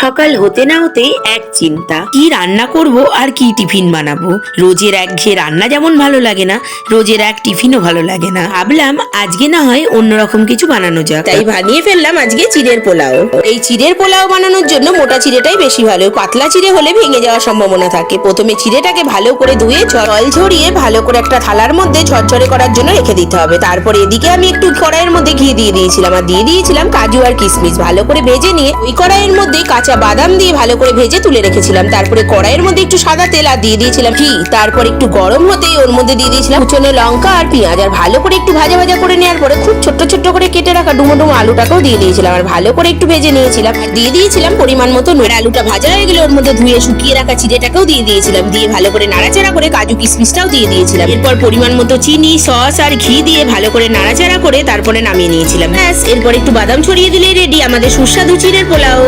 সকাল হতে না হতে এক চিন্তা, কি রান্না করব আর কি টিফিন বানাবো। রোজের একঘেয়ে রান্না যেমন ভালো লাগে না, রোজের এক টিফিনও ভালো লাগে না। ভাবলাম আজকে না হয় অন্যরকম কিছু বানানো যাক, তাই বানিয়ে ফেললাম আজকে চিড়ের পোলাও। এই চিড়ের পোলাও বানানোর জন্য মোটা চিড়েটাই বেশি ভালো, পাতলা চিড়ে হলে ভেঙে যাওয়ার সম্ভাবনা থাকে। প্রথমে চিড়েটাকে ভালো করে ধুয়ে জল ঝরিয়ে ভালো করে একটা থালার মধ্যে ঝরঝরে করার জন্য রেখে দিতে হবে। তারপরে এদিকে আমি একটু কড়াইয়ের মধ্যে ঘি দিয়ে দিয়েছিলাম আর দিয়ে দিয়েছিলাম কাজু আর কিশমিশ। ভালো করে ভেজে নিয়ে ওই কড়াইয়ের মধ্যে কাঁচা বাদাম দিয়ে ভালো করে ভেজে তুলে রেখেছিলাম। তারপরে কড়াইয়ের মধ্যে একটু সাদা তেল আর দিয়ে দিয়েছিলাম ঘি। তারপর একটু গরম হতেই ওর মধ্যে দিয়ে দিয়েছিলাম কুচনো লঙ্কা আর পেঁয়াজ। আর ভালো করে একটু ভাজা ভাজা করে নেওয়ার পরে খুব ছোট্ট ছোট্ট করে কেটে রাখা ডুমো ডুমো আলুটাকেও দিয়ে দিয়েছিলাম আর ভালো করে একটু ভেজে নিয়েছিলাম। আর দিয়ে দিয়েছিলাম পরিমাণ মতো নুন। আলুটা ভাজা হয়ে গেলে ওর মধ্যে ধুয়ে শুকিয়ে রাখা চিড়েটাকেও দিয়ে দিয়েছিলাম। দিয়ে ভালো করে নাড়াচাড়া করে কাজু কিশমিশটাও দিয়ে দিয়েছিলাম। এরপর পরিমাণ মতো চিনি, সস আর ঘি দিয়ে ভালো করে নাড়াচাড়া করে তারপরে নামিয়ে নিয়েছিলাম। ব্যাস, এরপর একটু বাদাম ছড়িয়ে দিলেই রেডি আমাদের সুস্বাদু চিড়ের পোলাও।